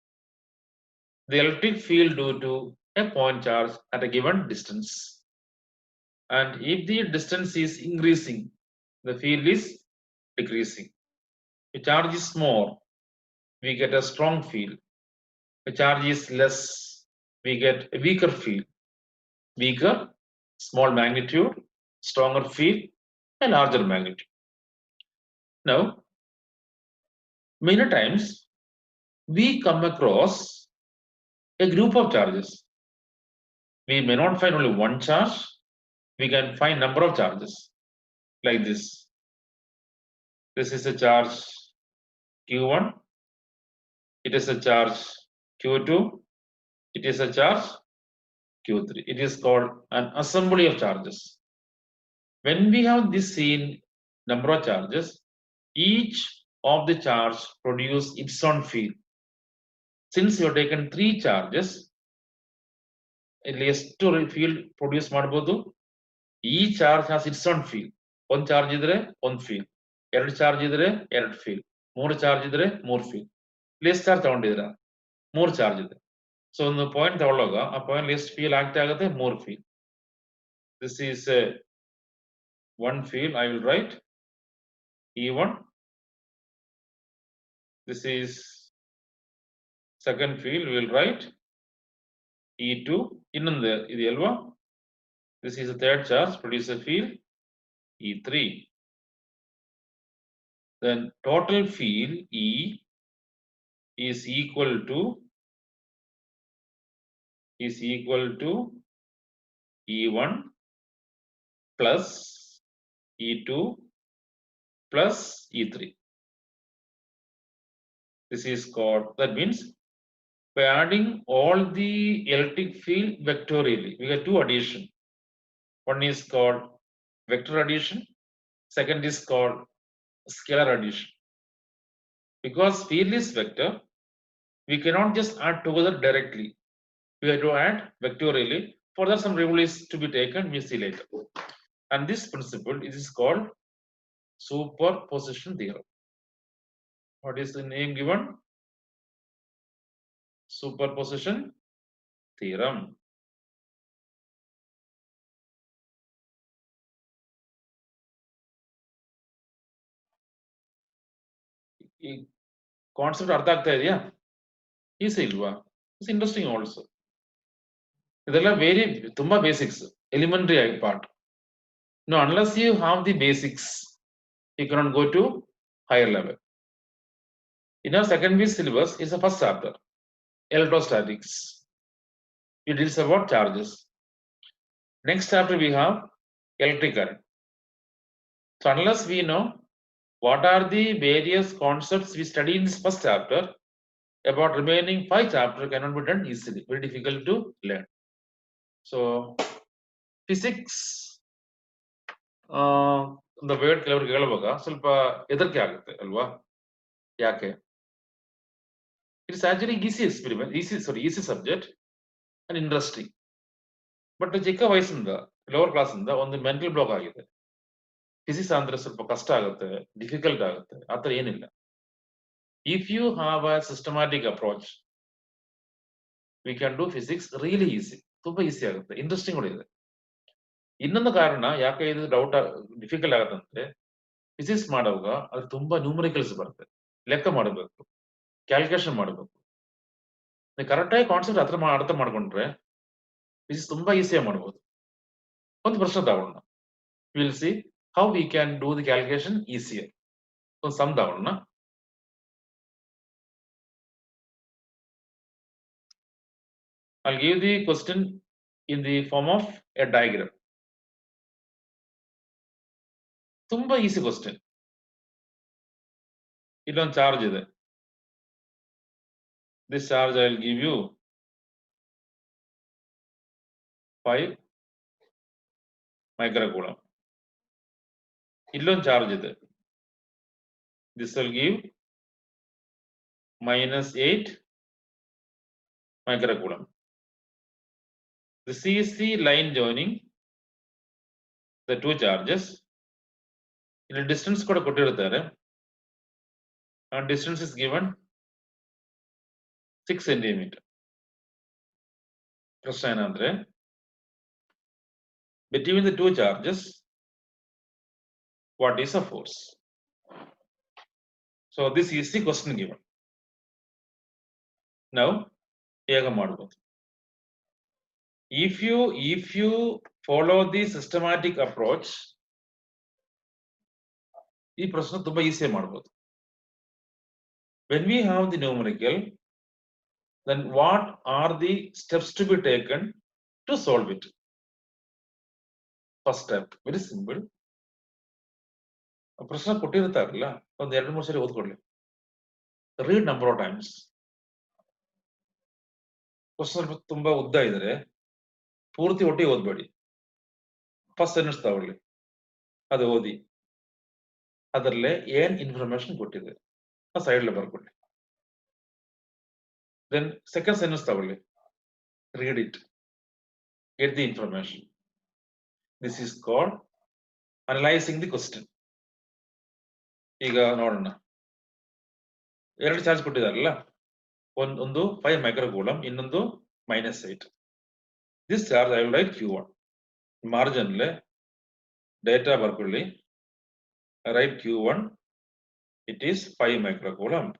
the electric field due to a point charge at a given distance. And if the distance is increasing, the field is decreasing. The charge is more, we get a strong field. The charge is less, we get a weaker field. Weaker, small magnitude, stronger field, a larger magnitude. Now, many times we come across a group of charges. We may not find only one charge, we can find number of charges like this. This is a charge Q1, it is a charge Q2, it is a charge Q3. It is called an assembly of charges. When we have this seen number of charges, each of the charge produce its own field. Since you have taken 3 charges, ಎಷ್ಟು field produce ಮಾಡಬಹುದು? Each charge has its own field. ಒಂದು charge ಇದ್ರೆ ಒಂದು field, ಎರಡು charge ಇದ್ರೆ ಎರಡು field, ಮೂರು charge ಇದ್ರೆ ಮೂರು field. ಲೆಸ್ ಚಾರ್ಜ್ ತಗೊಂಡಿದ್ರ ಮೂರು ಚಾರ್ಜ್ ಇದೆ. ಸೊ ಒಂದು ಪಾಯಿಂಟ್ ತಗೊಳ್ಳುವಾಗ ಆ ಪಾಯಿಂಟ್ ಎಷ್ಟು ಫೀಲ್ ಆಗ್ತಾ ಆಗುತ್ತೆ? ಮೂರು feel. This is one field. I will write E1. This is second field. We will write E2. ಇನ್ನೊಂದು ಇದೆಯಲ್ವಾ? This is the third charge, produce a field E3. Then total field E is equal to E1 plus E2 plus E3. This is called, that means by adding all the electric field vectorially, we get 2 addition. One is called vector addition, second is called scalar addition. Because field is vector, we cannot just add together directly. We have to add vectorially. For that, some rule is to be taken, we see later. And this principle is called superposition theorem. What is the name given? Superposition theorem. ಈ concept ಅರ್ಥ ಆಗ್ತಾ ಇದೆಯಾ? Easy ಇಲ್ವಾ? It's interesting also. ಇದೆಲ್ಲ very ತುಂಬಾ basics, elementary ಆಗಿ part. No, unless you have the basics, you cannot go to higher level. In our second week syllabus is the first chapter, electrostatics. It deals about charges. Next chapter we have electric current. So unless we know what are the various concepts we study in this first chapter, about remaining 5 chapters cannot be done easily, very difficult to learn. So physics, the word ಕೆಲವರಿಗೆ ಹೇಳುವಾಗ ಸ್ವಲ್ಪ ಹೆದರಿಕೆ ಆಗುತ್ತೆ ಅಲ್ವಾ? ಯಾಕೆ? It is actually easy experiment, easy subject and interesting. But ಚಿಕ್ಕ ವಯಸ್ಸಿಂದ lower class ಇಂದ ಒಂದು ಮೆಂಟಲ್ ಬ್ಲಾಕ್ ಆಗಿದೆ. ಫಿಸಿಕ್ಸ್ ಅಂದ್ರೆ ಸ್ವಲ್ಪ ಕಷ್ಟ ಆಗುತ್ತೆ, ಡಿಫಿಕಲ್ಟ್ ಆಗುತ್ತೆ, ಆತರ ಏನಿಲ್ಲ. If you have a systematic approach, we can do physics really easy. ತುಂಬಾ ಈಸಿ ಆಗುತ್ತೆ, ಇಂಟ್ರೆಸ್ಟಿಂಗ್ ಕೂಡ ಇದೆ. ಇನ್ನೊಂದು ಕಾರಣ ಯಾಕೆ ಇದು ಡೌಟ್ ಡಿಫಿಕಲ್ಟ್ ಆಗುತ್ತಂದ್ರೆ, ಫಿಸಿಕ್ಸ್ ಮಾಡುವಾಗ ಅದು ತುಂಬಾ ನ್ಯೂಮರಿಕಲ್ಸ್ ಬರುತ್ತೆ, ಲೆಕ್ಕ ಮಾಡಬೇಕು, ಕ್ಯಾಲ್ಕುಲೇಷನ್ ಮಾಡಬೇಕು. ಕರೆಕ್ಟ್ ಆಗಿ ಕಾನ್ಸೆಪ್ಟ್ ಅರ್ಥ ಮಾಡ್ಕೊಂಡ್ರೆ ಫಿಸಿಕ್ಸ್ ತುಂಬಾ ಈಸಿಯಾಗಿ ಮಾಡಬಹುದು. ഒന്ന് പ്രശ്നം തവണ. We will see how we can do the calculation easier. So sum തവണ. I'll give the question in the form of a diagram. ತುಂಬಾ easy question. ಇಲ್ಲೊಂದು ಚಾರ್ಜ್ ಇದೆ. This charge I will give you 5 microcoulomb. ಇಲ್ಲೊಂದು charge ಇದೆ. This will give -8 microcoulomb. This is the line joining the two charges. ಇಲ್ಲಿ distance ಕೂಡ ಕೊಟ್ಟಿರ್ತಾರೆ. And distance is given 6 centimeter. ಪ್ರಶ್ನೆ ಏನಂದ್ರೆ between the two charges, what is the force? So this is the question given. Now, ಹೇಗೆ ಮಾಡಬಹುದು? If you follow the systematic approach, ಈ ಪ್ರಶ್ನೆ ತುಂಬಾ ಈಸಿ ಮಾಡಬಹುದು. When we have the numerical, then what are the steps to be taken to solve it? First step, very simple. ಪ್ರಶ್ನೆ ಕೊಟ್ಟಿರ್ತಾರಲ್ಲ, ಒಂದು 2-3 ಸರಿ ಓದ್ಕೊಳ್ಳಿ. Read number of times. Question ತುಂಬಾ ಉದ್ದ ಇದ್ರೆ ಪೂರ್ತಿ ಒಟ್ಟಿಗೆ ಓದ್ಬೇಡಿ. ಫಸ್ಟ್ ಸೆಂಟೆನ್ಸ್ ತಗೊಳ್ಳಿ, ಅದು ಓದಿ, ಅದರಲ್ಲೇ ಏನ್ ಇನ್ಫಾರ್ಮೇಶನ್ ಕೊಟ್ಟಿದೆ ಆ ಸೈಡ್ಲೆ ಬರ್ಕೊಳ್ಳಿ. ದೆನ್ ಸೆಕೆಂಡ್ ಸೆಂಟೆನ್ಸ್ ತಗೊಳ್ಳಿ, read it, get the information. This is called analysing the question. ಈಗ ನೋಡೋಣ, 2 ಚಾರ್ಜ್ ಕೊಟ್ಟಿದಾರಲ್ಲ, ಒಂದು 5 microcoulomb, ಇನ್ನೊಂದು -8. This charge I will write Q1. Margin le data ಬರ್ಕೊಳ್ಳಿ, write Q1. It is 5 microcoulomb.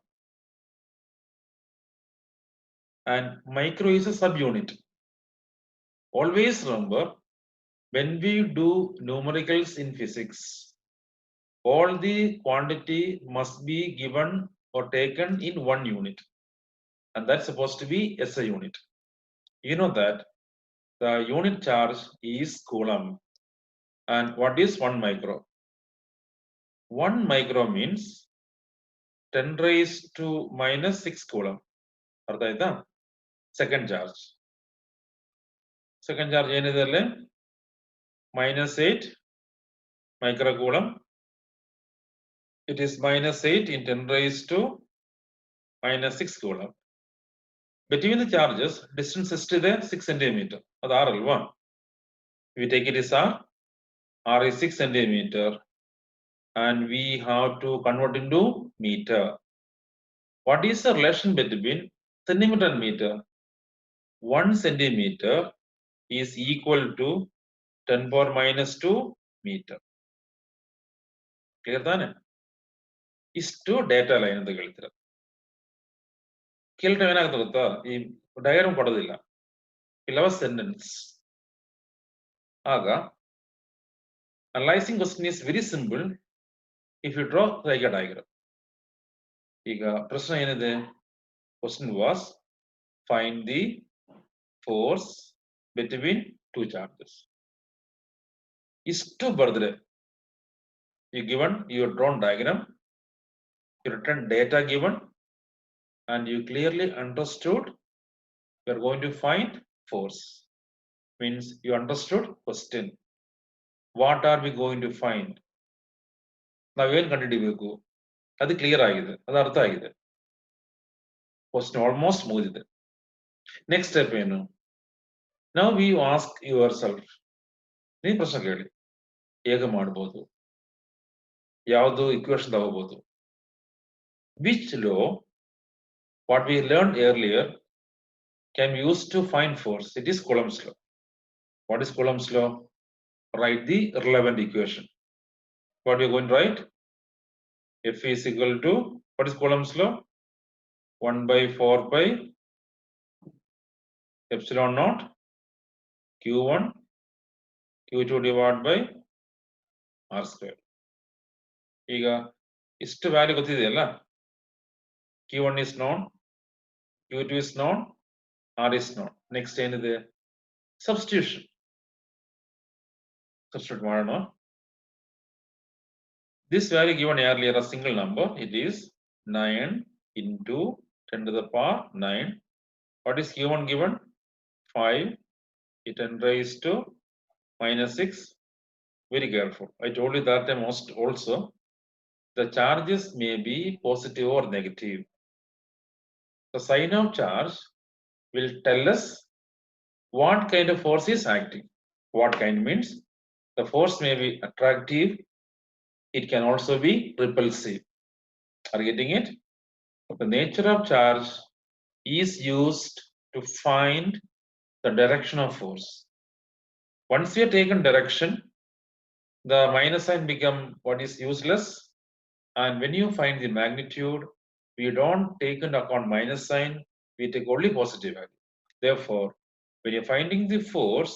And micro is a subunit. Always remember, when we do numericals in physics, all the quantity must be given or taken in 1 unit. And that's supposed to be SI unit. You know that the unit charge is coulomb. And what is 1 micro? 1 micro means 10 raised to -6 coulomb. ಅರ್ಥ ಆಯ್ತಾ? Second charge. Second charge ಏನಿದೆ ಅಲ್ಲಿ? -8 microcoulomb. It is -8 in 10 raised to -6 coulomb. Between the charges, distance ಎಷ್ಟಿದೆ? 6 centimeter. ಅದು R ಅಲ್ವಾ? We take it as R. R is 6 centimeter. And we have to convert into meter. What is the relation between centimeter and meter? 1 centimeter is equal to 10⁻⁻2 meter. Clear ತಾನೆ? ಇಷ್ಟು data line ಅಂತ ಹೇಳ್ತಾರೆ. ಕೆಲವು ಏನಾಗುತ್ತೆ ಗೊತ್ತಾ, ಈ diagram ಕೊಡೋದಿಲ್ಲ, ಇಲ್ಲವ ಸೆಂಟೆನ್ಸ್. ಆಗ analysing question is very simple if you draw like a diagram. ಈಗ ಪ್ರಶ್ನೆ ಏನಿದೆ? Question was find the force between two charges. ಇಷ್ಟು ಬರೆದ್ರೆ you given your drawn diagram, you written data given, and you clearly understood you are going to find force. Means you understood question. What are we going to find? ನಾವೇನು ಕಂಡುಹಿಡಿಬೇಕು ಅದು clear ಆಗಿದೆ, ಅದು ಅರ್ಥ ಆಗಿದೆ. Question almost ಮುಗಿದಿದೆ. Next step ಏನು? Now we ask yourself, ನೀವು ಪ್ರಶ್ನೆ ಕೇಳಿ, ಹೇಗೆ ಮಾಡ್ಬೋದು, ಯಾವುದು ಇಕ್ವೇಶನ್ ತಗೋಬಹುದು, which law what we learn earlier can be use to find force? It is Coulomb's law. What is Coulomb's law? Write the relevant equation. What we are going to write? F is equal to, what is Coulomb's law? 1/4 pi epsilon naught Q1 Q2 divided by R square. ಈಗ ಇಷ್ಟು value ಗೊತ್ತಿದೆಯಲ್ಲ, Q1 is known, Q2 is known, R is known. Next ಏನಿದೆ? Substitution. Substitute ಮಾಡೋಣ. This value given earlier a single number, it is 9 into 10 to the power 9. What is Q1 given? 5. It 10 raised to minus 6. Very careful. I told you that time also. The charges may be positive or negative. The sign of charge will tell us what kind of force is acting. What kind means the force may be attractive, it can also be repulsive. Are you getting it? The nature of charge is used to find the direction of force. Once we have taken direction, the minus sign become what is useless, and when you find the magnitude, we don't take into account minus sign, we take only positive value. Therefore, when you're finding the force,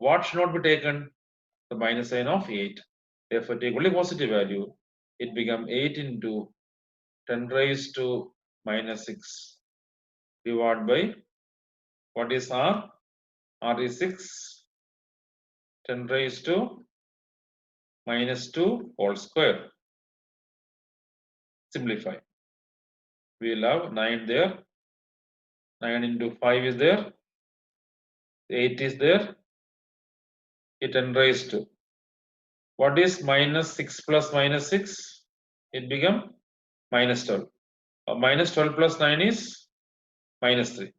what should not be taken? The minus sign of 8. Therefore, take only positive value. It become 8 into 10 raised to minus 6 divided by what is R? R is 6. 10 raised to minus 2 whole square. Simplify. We will have 9 there. 9 into 5 is there. 8 is there. It 10 raised to. What is minus 6 plus minus 6? It become minus 12. Minus 12 plus 9 is minus 3.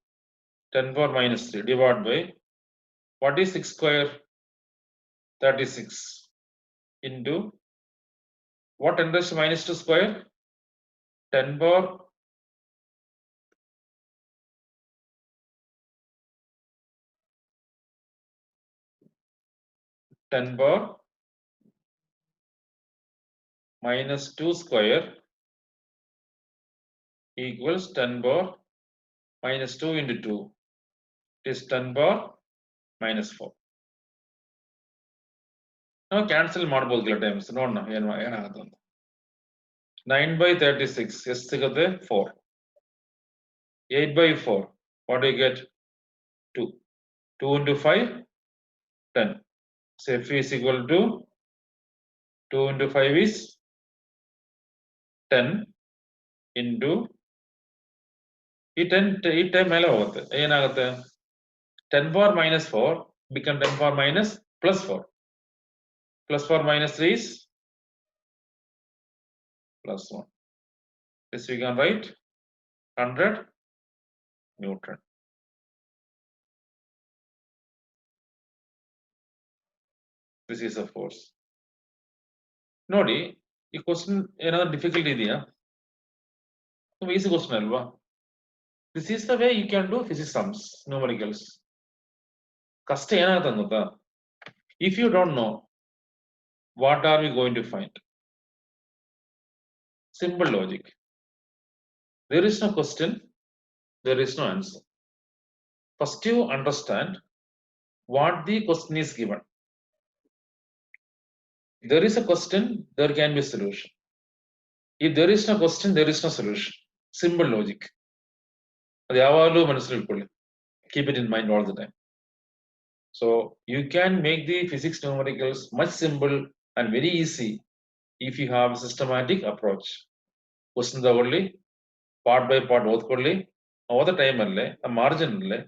10 power minus 3 divided by what is 6 square? 36 into what 10 raised to minus 2 square? 10 power 10 power minus 2 square equals 10 power minus 2 into 2. It is 10 power minus 4. Now cancel ಮಾಡಬಹುದು times. ನೋಡೋಣ ಏನಾಗುತ್ತೆ ಅಂತ. 9 by 36 ಎಷ್ಟು ಸಿಗುತ್ತೆ? 4. 8 by 4. What do you get? 2. 2 into 5, 10. So F is equal to 2 into 5 is 10 into ಈ 10 ಮೇಲೆ ಹೋಗುತ್ತೆ. ಏನಾಗುತ್ತೆ? 10 power minus 4 become 10 power minus plus 4. Plus 4 minus 3 is plus 1. This we can write 100 Newton. This is a force. ನೋಡಿ ಈ question ಏನಾದ್ರು difficult ಇದೆಯಾ? ತುಂಬಾ easy question ಅಲ್ವಾ? This is the way you can do physics sums, numericals. ಕಷ್ಟ ಏನಾಗುತ್ತೆ ಗೊತ್ತಾ? If you don't know, what are we going to find? Simple logic. There is no question, there is no answer. First you understand what the question is given. If there is a question, there can be a solution. If there is no question, there is no solution. Simple logic. ಅದು ಯಾವಾಗಲೂ ಮನಸ್ಸಲ್ಲಿ ಇಟ್ಕೊಳ್ಳಿ. Keep it in mind all the time. So you can make the physics numericals much simple and very easy if you have a systematic approach. Question ತಗೊಳ್ಳಿ, part by part ಓದ್ಕೊಳ್ಳಿ, ಓದೋ ಟೈಮಲ್ಲೇ ಆ margin ಅಲ್ಲೇ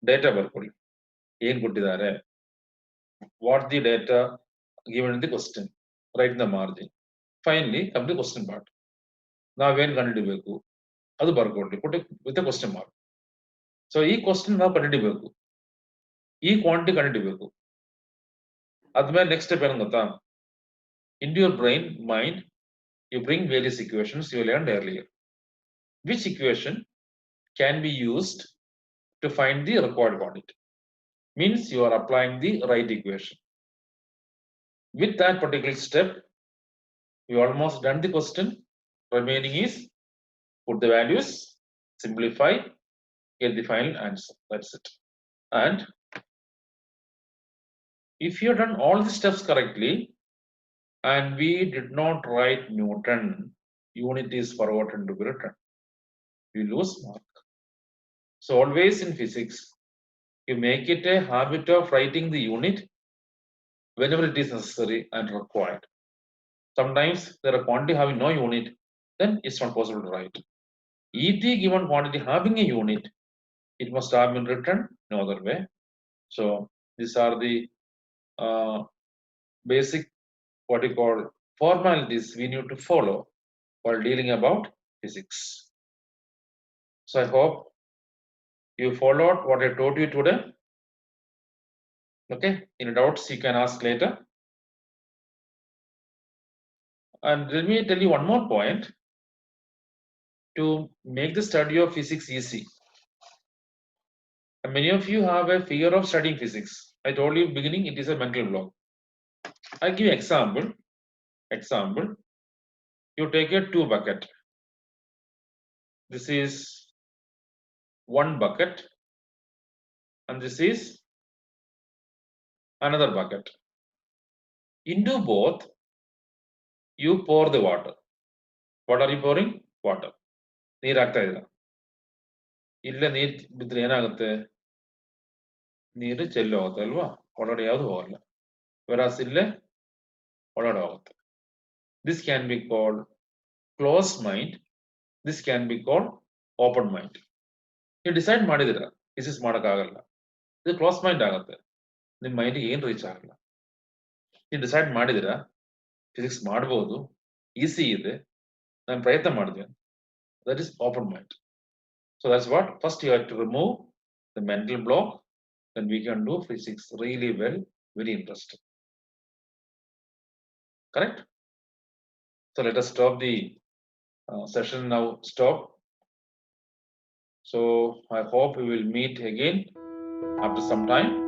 ಡೇಟಾ ಬರ್ಕೊಳ್ಳಿ. ಏನ್ ಕೊಟ್ಟಿದ್ದಾರೆ? What the data given in the question? Write in the margin. Finally, come to question part. ನಾವೇನ್ ಕಂಡುಹಿಡಿಬೇಕು ಅದು ಬರ್ಕೊಡ್ಲಿ, put with a question mark. So ಈ ಕ್ವಶನ್ ನಾವು ಕಂಡುಹಿಡಿಬೇಕು, ಈ ಕ್ವಾಂಟಿಟಿ ಕಂಡುಹಿಡಿಬೇಕು. ಆದ್ಮೇಲೆ ನೆಕ್ಸ್ಟ್ ಸ್ಟೆಪ್ ಏನು ಗೊತ್ತಾ? Into your brain mind you bring various equations you learned earlier. Which equation can be used to find the required quantity? Means you are applying the right equation. With that particular step, you almost done the question. Remaining is put the values, simplify, get the final answer. That's it. And If you have done all the steps correctly and we did not write Newton, unit is forgotten to be written. You lose mark. So always in physics, you make it a habit of writing the unit whenever it is necessary and required. Sometimes there are quantity having no unit, then it's not possible to write. ET given quantity having a unit, it must have been written no other way. So these are the basic what you call formalities we need to follow while dealing about physics. So I hope you followed what I taught you today. Okay, any doubts you can ask later. And let me tell you one more point to make the study of physics easy. And many of you have a fear of studying physics. I told you beginning it is a mental block. I give you example. Example, you take a 2 bucket. This is 1 bucket and this is another bucket. Into both, you pour the water. What are you pouring? Water. ನೀರ್ ಹಾಕ್ತಾ ಇದ್ದೀರಾ ಇಲ್ಲೇ ನೀರ್ ಬಿದ್ರೆ ಏನಾಗುತ್ತೆ ನೀರು ಚೆಲ್ಲಿ ಹೋಗುತ್ತೆ ಅಲ್ವಾ ಒಳಗಡೆ ಯಾವುದು ಹೋಗಲ್ಲ ವೆರಾಸ್ ಇಲ್ಲೇ ಒಳಗಡೆ ಹೋಗುತ್ತೆ this can be called close mind this can be called open mind ನೀವು ಡಿಸೈಡ್ ಮಾಡಿದಿರ ಫಿಸಿಕ್ಸ್ ಮಾಡೋಕ್ಕಾಗಲ್ಲ ಇದು ಕ್ಲೋಸ್ ಮೈಂಡ್ ಆಗುತ್ತೆ ನಿಮ್ಮ ಮೈಂಡ್ಗೆ ಏನು ರೀಚ್ ಆಗಲ್ಲ ನೀವು ಡಿಸೈಡ್ ಮಾಡಿದಿರ ಫಿಸಿಕ್ಸ್ ಮಾಡ್ಬೋದು ಈಸಿ ಇದೆ ನಾನು ಪ್ರಯತ್ನ ಮಾಡಿದೆ that is open mind. So that's what first you have to remove the mental block, then we can do physics really well, very interesting. Correct? So let us stop the session now. Stop. So I hope we will meet again after some time.